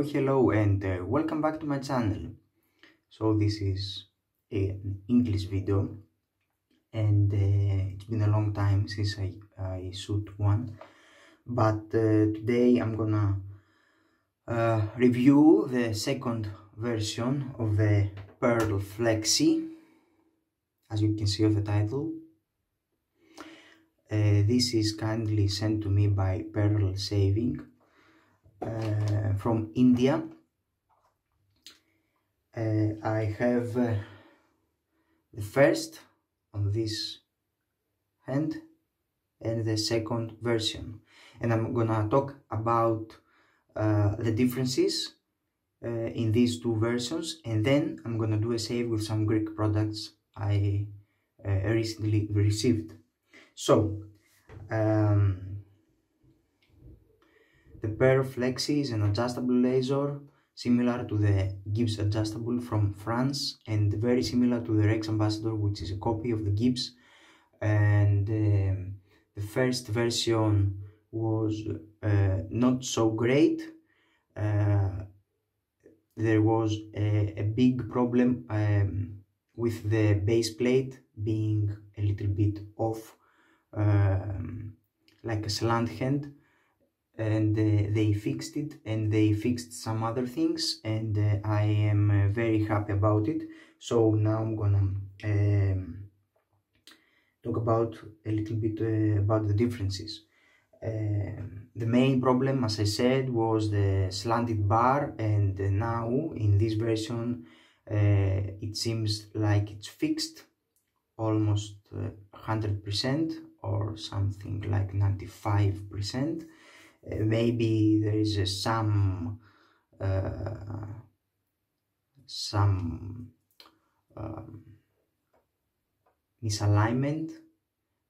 Hello and welcome back to my channel. So this is an English video and it's been a long time since I shoot one, but today I'm gonna review the second version of the Pearl Flexi, as you can see of the title. This is kindly sent to me by Pearl Shaving from India. I have the first on this hand and the second version, and I'm gonna talk about the differences in these two versions, and then I'm gonna do a shave with some Greek products I recently received. So the Pearl Flexi is an adjustable laser similar to the Gibbs adjustable from France and very similar to the Rex Ambassador, which is a copy of the Gibbs. And the first version was not so great. There was a big problem with the base plate being a little bit off, like a slant hand, and they fixed it, and they fixed some other things, and I am very happy about it. So now I'm gonna talk about a little bit about the differences. The main problem, as I said, was the slanted bar, and now in this version it seems like it's fixed almost 100% or something like 95%. Maybe there is some misalignment,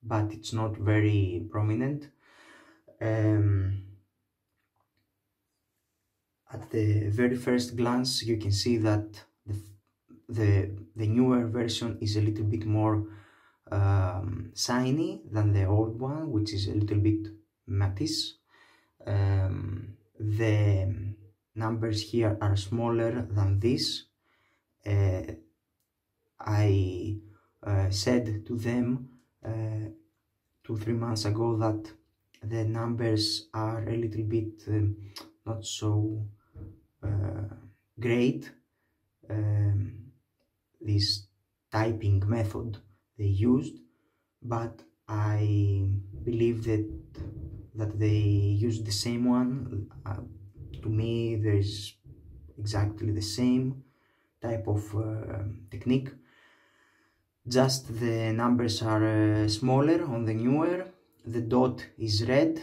but it's not very prominent. At the very first glance, you can see that the newer version is a little bit more shiny than the old one, which is a little bit mattish. The numbers here are smaller than this. I said to them 2-3 months ago that the numbers are a little bit not so great. This typing method they used, but I believe that they used the same one. To me, there's exactly the same type of technique, just the numbers are smaller on the newer. The dot is red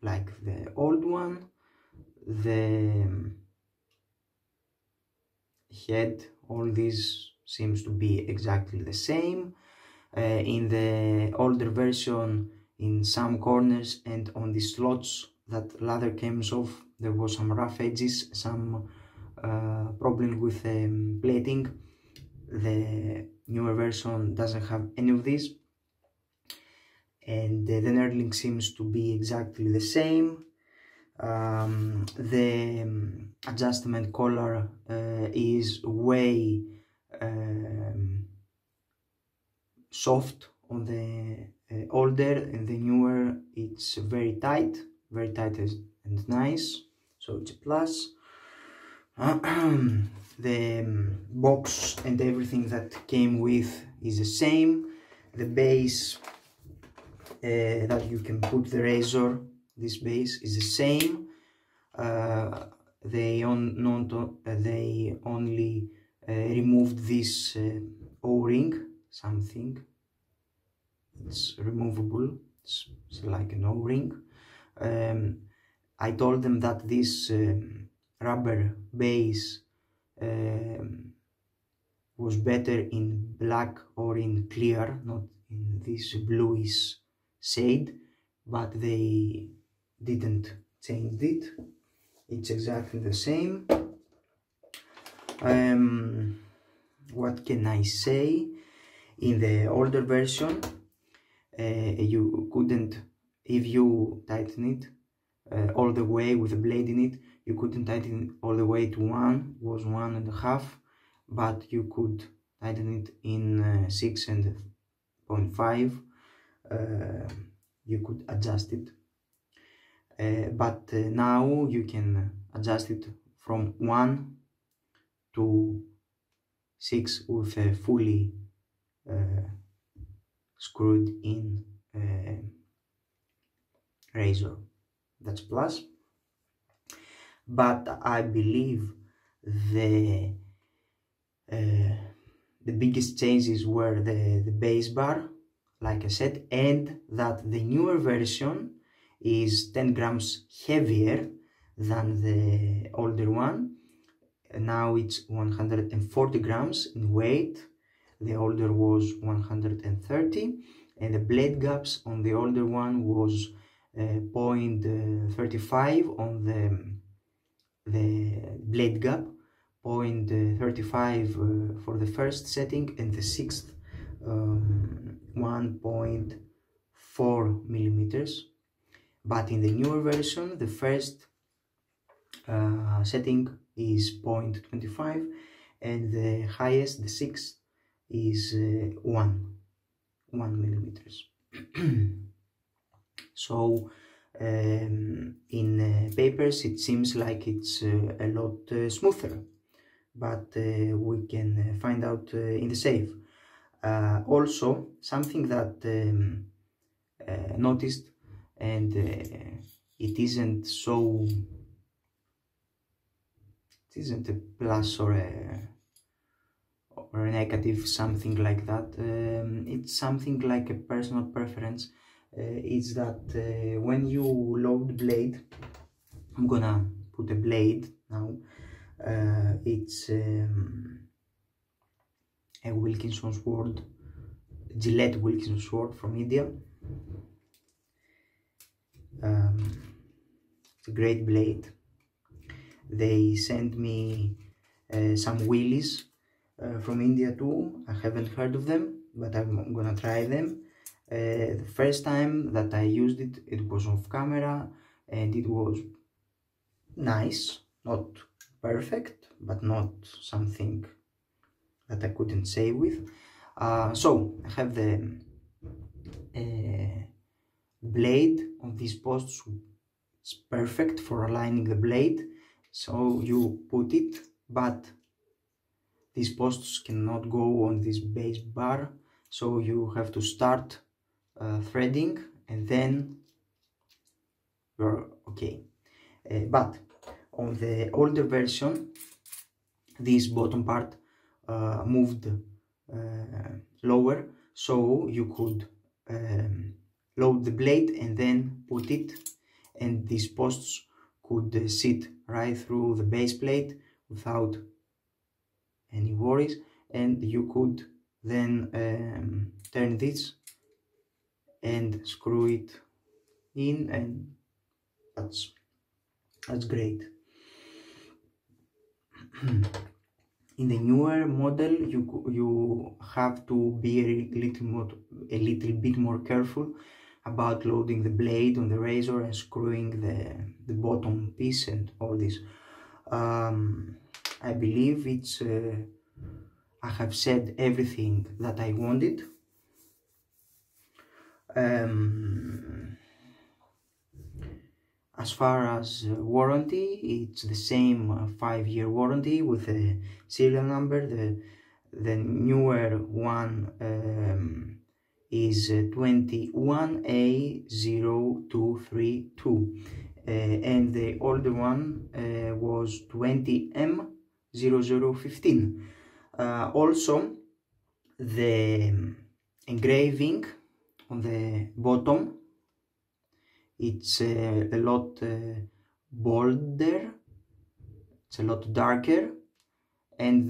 like the old one. The head, all this seems to be exactly the same. In the older version, in some corners and on the slots that lather came off, there was some rough edges, some problem with plating. The newer version doesn't have any of this, and the knurling seems to be exactly the same. The adjustment collar is way soft on the older, and the newer it's very tight and nice, so it's a plus. The box and everything that came with is the same. The base that you can put the razor, this base is the same. They only removed this O-ring, something. It's removable. It's like an O-ring. I told them that this rubber base was better in black or in clear, not in this bluish shade, but they didn't change it. It's exactly the same. What can I say? In the older version, you couldn't, if you tighten it, all the way with a blade in it. You couldn't tighten it all the way to 1, it was 1.5, but you could tighten it in 6.5. You could adjust it, but now you can adjust it from 1 to 6 with a fully screwed in razor. That's plus. But I believe the biggest changes were the base bar, like I said, and that the newer version is 10 grams heavier than the older one. Now it's 140 grams in weight. The older was 130, and the blade gaps on the older one was 0.35 on the blade gap, 0.35 for the first setting, and the sixth 1.4 millimeters. But in the newer version, the first setting is 0.25, and the highest, the sixth, is 1 millimeters. So in papers it seems like it's a lot smoother, but we can find out in the safe. Also, something that noticed, and it isn't a plus or a negative, something like that. It's something like a personal preference. Is that when you load the blade, I'm gonna put a blade now. It's a Wilkinson sword, Gillette Wilkinson sword from India. It's a great blade. They sent me some wheelies from India too. I haven't heard of them, but I'm gonna try them. The first time that I used it, it was off camera, and it was nice, not perfect, but not something that I couldn't say with. So I have the blade on these posts. It's perfect for aligning the blade, so you put it, but these posts cannot go on this base bar, so you have to start threading, and then you're okay. But on the older version, this bottom part moved lower, so you could load the blade and then put it, and these posts could sit right through the base plate without any worries, and you could then turn this and screw it in, and that's great. In the newer model, you have to be a little bit more careful about loading the blade on the razor and screwing the bottom piece and all this. I believe it's I have said everything that I wanted. As far as warranty, it's the same 5-year warranty with a serial number. The newer one is 21A0232, and the older one was 20M0015. Also, the engraving on the bottom, it's a lot bolder, it's a lot darker, and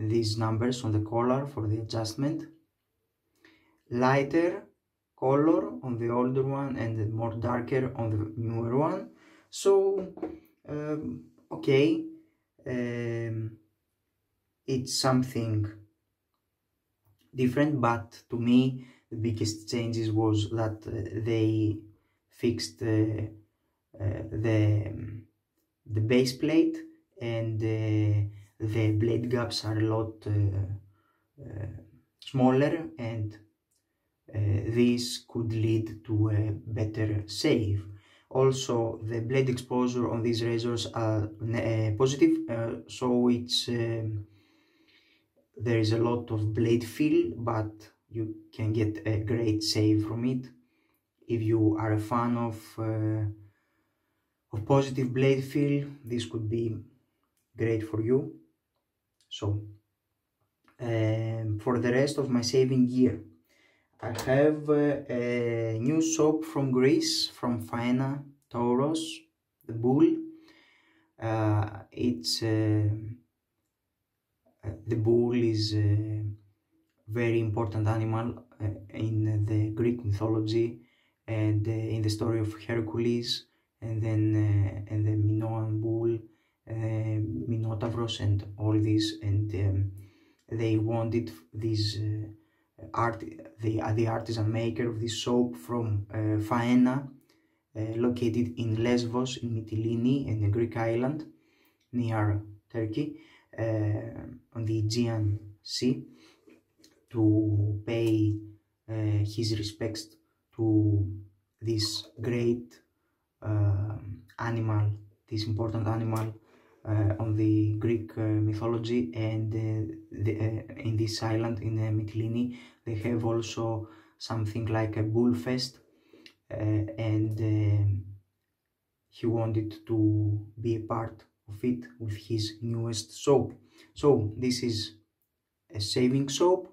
these numbers on the collar for the adjustment, lighter color on the older one and more darker on the newer one. So okay, it's something different, but to me the biggest changes was that they fixed the base plate, and the blade gaps are a lot smaller, and this could lead to a better shave. Also, the blade exposure on these razors are positive, so it's there is a lot of blade feel, but you can get a great shave from it. If you are a fan of positive blade feel, this could be great for you. So for the rest of my shaving gear, I have a new soap from Greece, from Faena, Taurus, the bull. The bull is a very important animal in the Greek mythology, and in the story of Hercules, and then and the Minoan bull, Minotaurus, and all this, and they wanted this the artisan maker of this soap from Faena, located in Lesbos in Mytilene, in a Greek island near Turkey, on the Aegean Sea, to pay his respects to this great animal, this important animal on the Greek mythology. And in this island, in Mytilene, they have also something like a bull fest, and he wanted to be a part of it with his newest soap. So this is a shaving soap.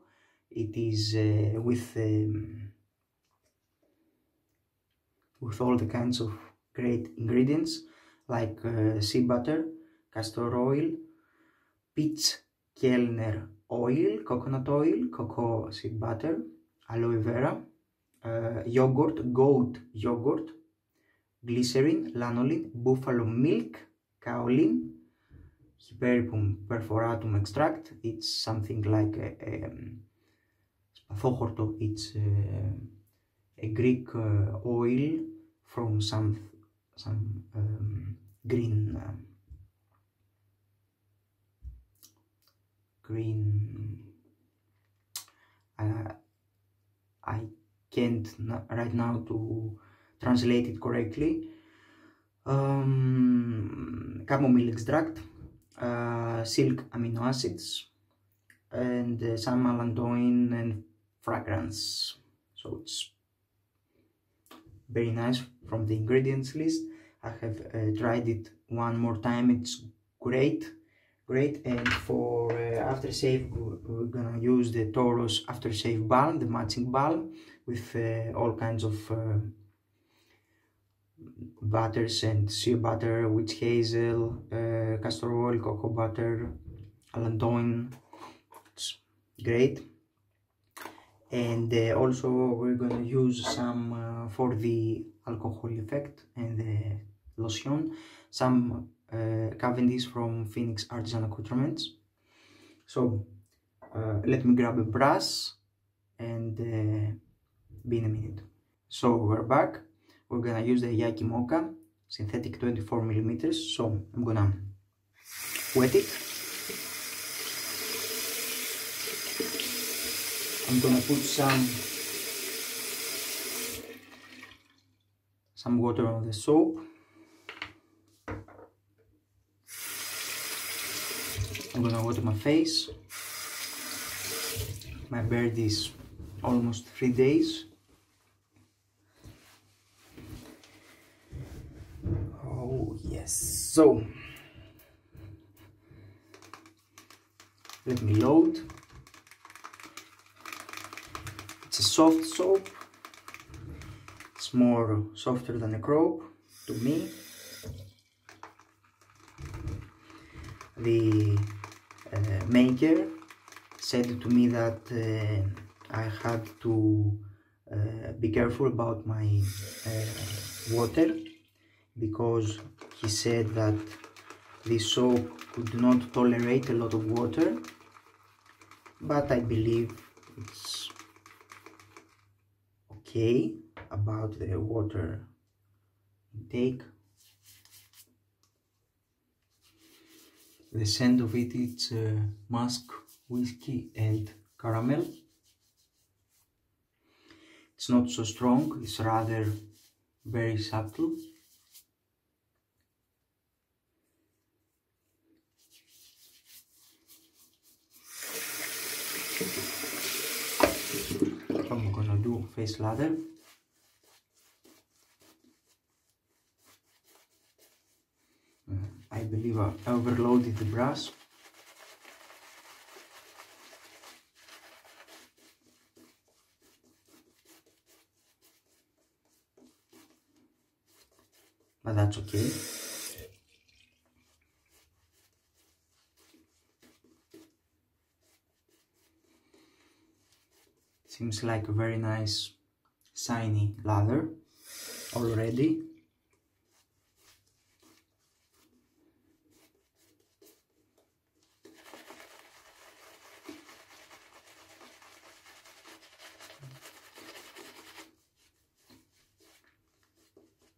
It is with all the kinds of great ingredients, like sea butter, castor oil, peach kernel oil, coconut oil, cocoa seed butter, aloe vera, yogurt, goat yogurt, glycerin, lanolin, buffalo milk, kaolin, Hypericum perforatum extract. It's something like spathochorto. It's a Greek oil from some green I can't right now to translate it correctly. Chamomile extract, silk amino acids, and some allantoin and fragrance. So it's very nice from the ingredients list. I have tried it one more time. It's great. And for aftershave, we're gonna use the Taurus Aftershave Balm, the matching balm, with all kinds of butters and shea butter, witch hazel, castor oil, cocoa butter, allantoin. It's great. And also we're gonna use some for the alcohol effect and the lotion, some Cavendish from Phoenix Artisan Accoutrements. So let me grab a brush and be in a minute. So we're back. We're gonna use the Yaqi mokka, synthetic 24mm. So I'm gonna wet it. I'm gonna put some water on the soap. I'm gonna water my face. My beard is almost 3 days. Oh yes. So let me load. It's a soft soap. It's more softer than a crope to me. The maker said to me that I had to be careful about my water, because he said that this soap could not tolerate a lot of water, but I believe it's okay about the water intake. The scent of it, it's musk, whiskey and caramel. It's not so strong, it's rather very subtle. I'm gonna do face lather. I believe I overloaded the brush. But that's okay. Seems like a very nice shiny lather already.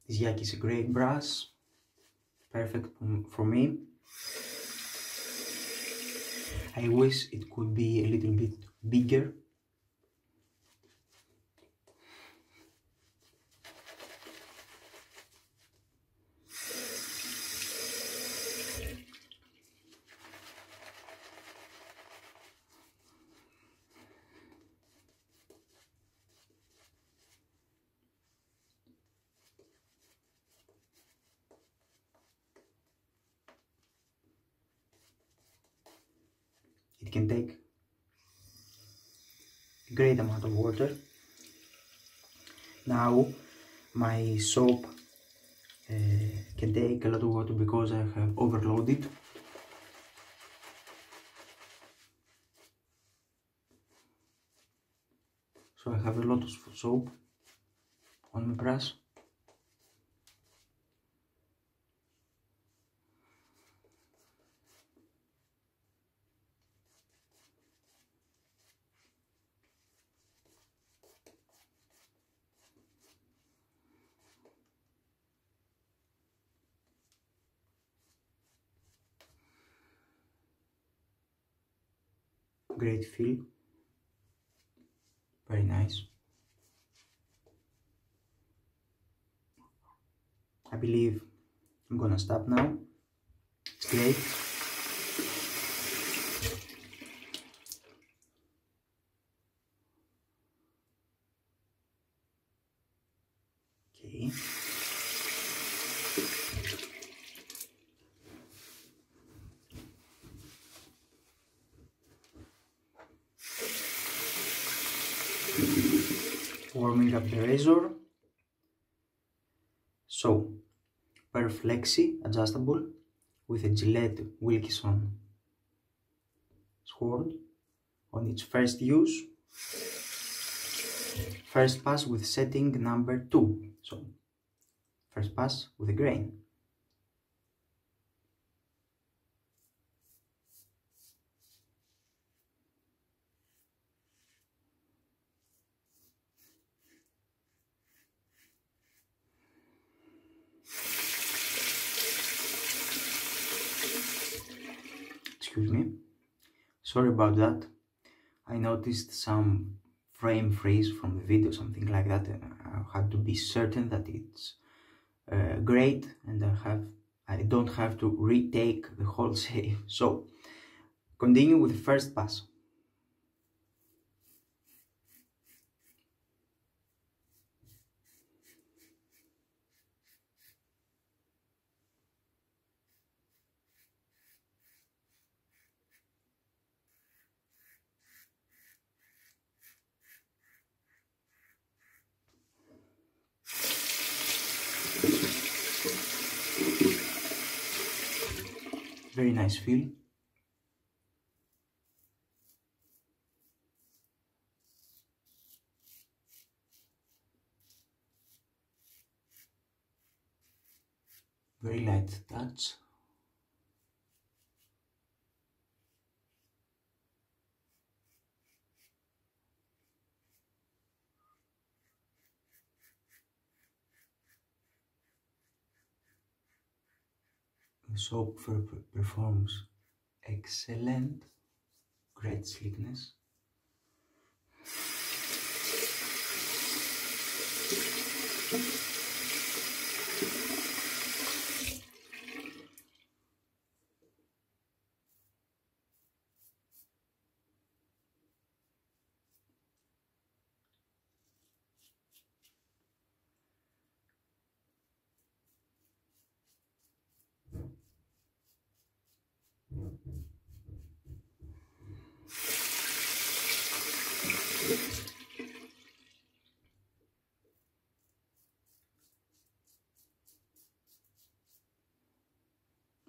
This Yaqi is a great brush, perfect for me. I wish it could be a little bit bigger. It can take a great amount of water. Now my soap can take a lot of water because I have overloaded. So I have a lot of soap on my brush. Great feel, very nice. I believe I'm gonna stop now. It's great. Okay. Warming up the razor. So, pair Flexi adjustable with a Gillette Wilkinson sword on its first use. First pass with setting number 2. So, first pass with a grain. Excuse me, sorry about that. I noticed some frame freeze from the video, something like that, and I had to be certain that it's great and I don't have to retake the whole save. So, continue with the first pass. Very nice feel. Very light touch. The soap performs Excellent. Great slickness.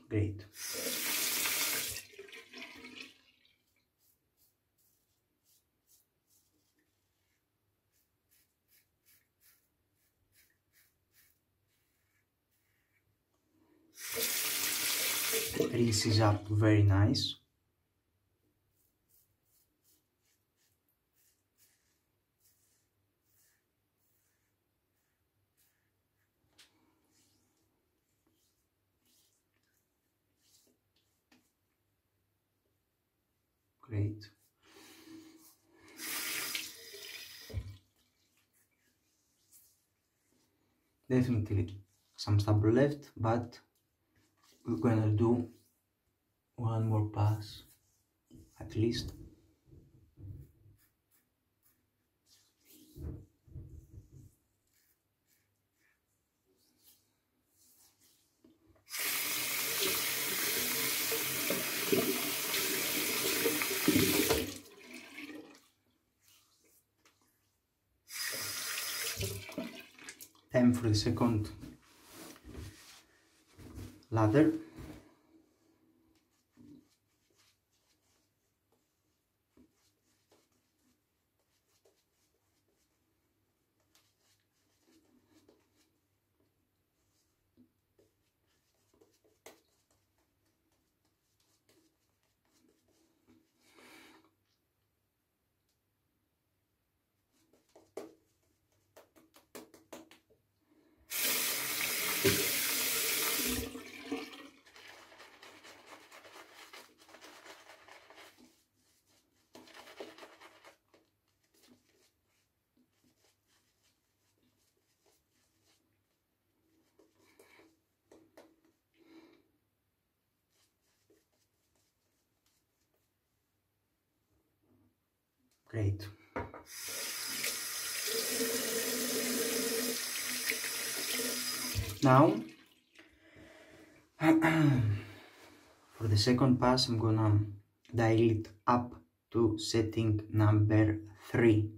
Great. Rinses up very nice. Great. Definitely some stubble left, but we're gonna do one more pass at least. Time for the second lather. Great. Now, for the second pass, I'm gonna dial it up to setting number 3.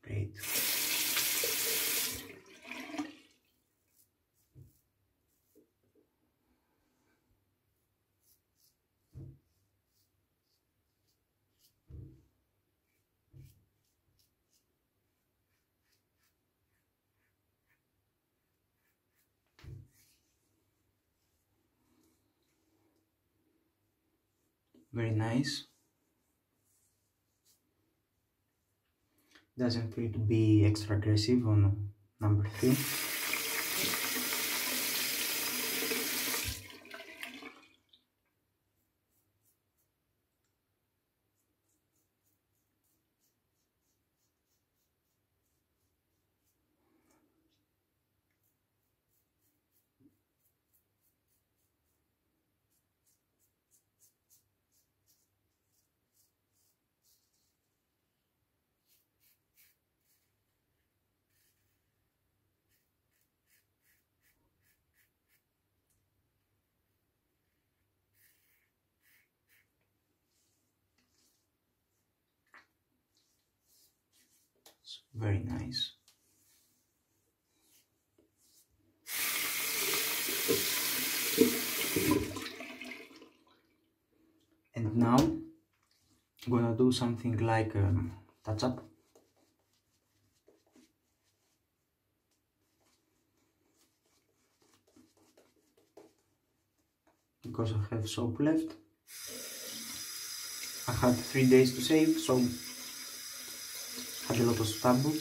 Great. Very nice. Doesn't feel to be extra aggressive on number 3. It's very nice. And now I'm gonna do something like touch up. Because I have soap left. I had 3 days to save, so had a lot of stubble.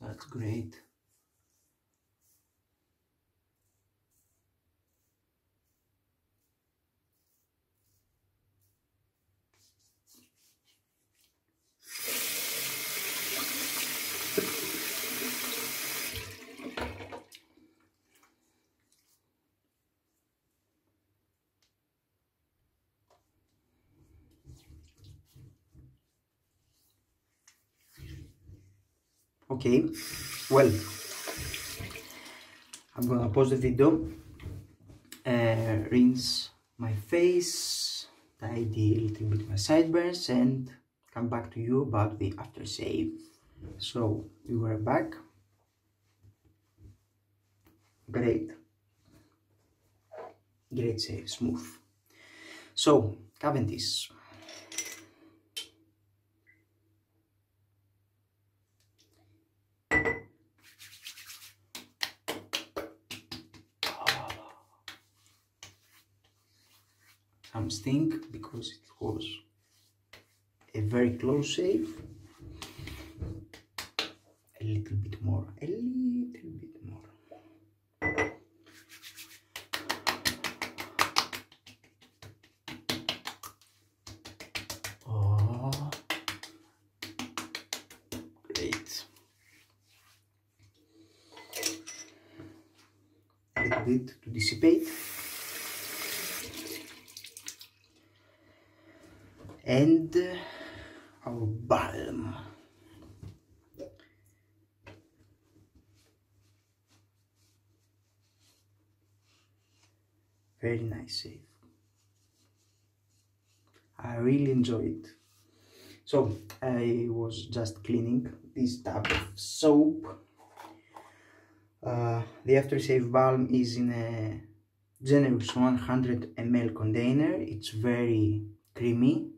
That's great. Okay, well, I'm gonna pause the video, rinse my face, tidy a little bit my sideburns, and come back to you about the aftershave. So we were back. Great shave, smooth. So Cavendish. Some stink because it was a very close shave. A little bit more, a little bit more. Oh, great. A little bit to dissipate. And our balm. Very nice shave. I really enjoy it. So I was just cleaning this tub of soap. The Aftershave Balm is in a generous 100 ml container. It's very creamy.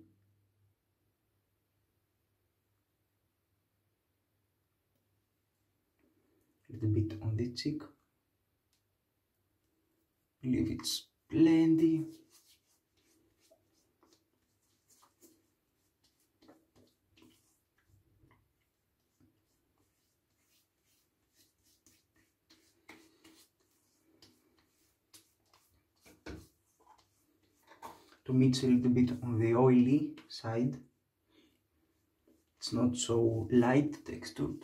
A little bit on the cheek. I believe it's plenty. To me it's a little bit on the oily side. It's not so light textured.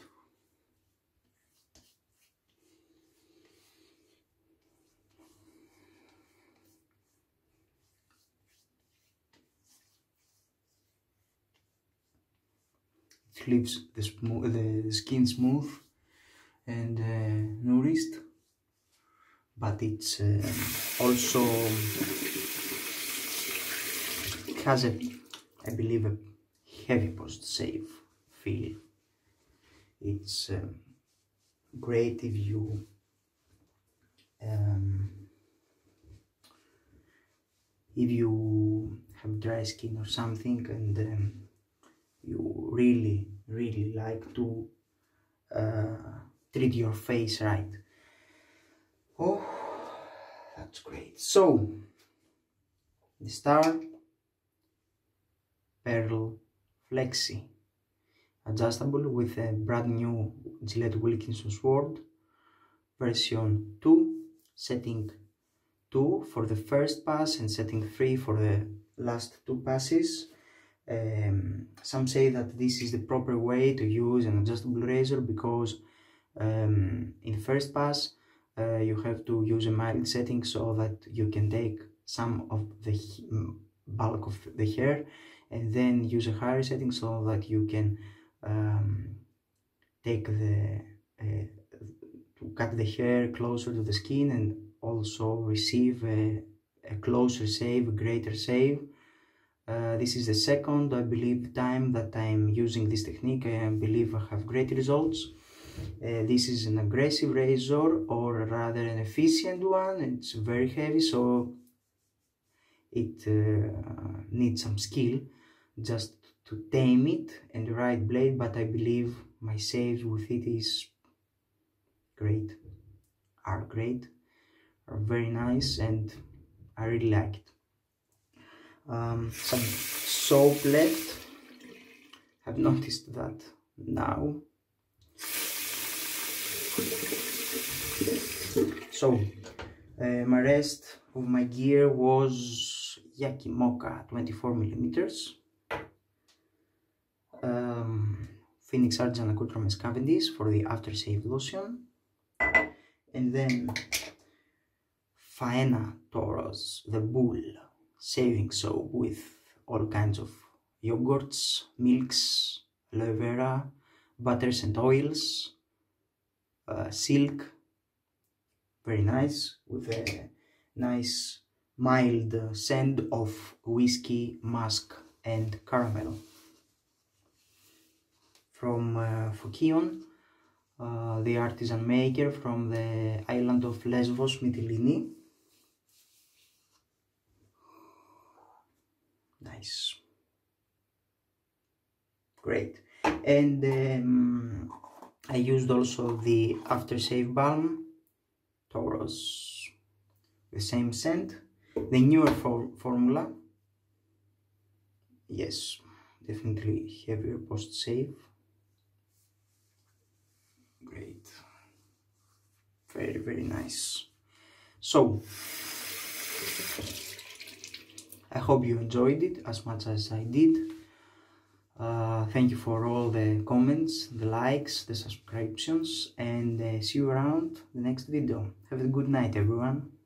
It leaves the skin smooth and nourished, but it's also has I believe a heavy post-shave feel. It's great if you have dry skin or something, and you really like to treat your face right. Oh, that's great. So the star Pearl Flexi, adjustable with a brand new Gillette Wilkinson sword, version 2, setting 2 for the first pass and setting 3 for the last 2 passes. Some say that this is the proper way to use an adjustable razor, because in the first pass you have to use a mild setting so that you can take some of the bulk of the hair, and then use a higher setting so that you can take to cut the hair closer to the skin, and also receive a closer shave, a greater shave. This is the second, I believe, time that I'm using this technique. I believe I have great results. This is an aggressive razor, or rather an efficient one. It's very heavy, so it needs some skill just to tame it and the right blade, but I believe my shaves with it are very nice, and I really like it. Some soap left. I've noticed that now. So my rest of my gear was Yaqi mokka 24mm, Phoenix Argent accoutrements Cavendish for the aftershave lotion, and then Faena Taurus, the bull shaving soap with all kinds of yogurts, milks, aloe vera, butters and oils, silk, very nice, with a nice mild scent of whiskey, musk and caramel. From Fokion, the artisan maker from the island of Lesbos, Mytilene. Nice, great. And I used also the Aftershave Balm, Taurus, the same scent, the newer formula. Yes, definitely heavier post-shave. Great, very nice. So I hope you enjoyed it as much as I did. Thank you for all the comments, the likes, the subscriptions, and see you around the next video. Have a good night, everyone.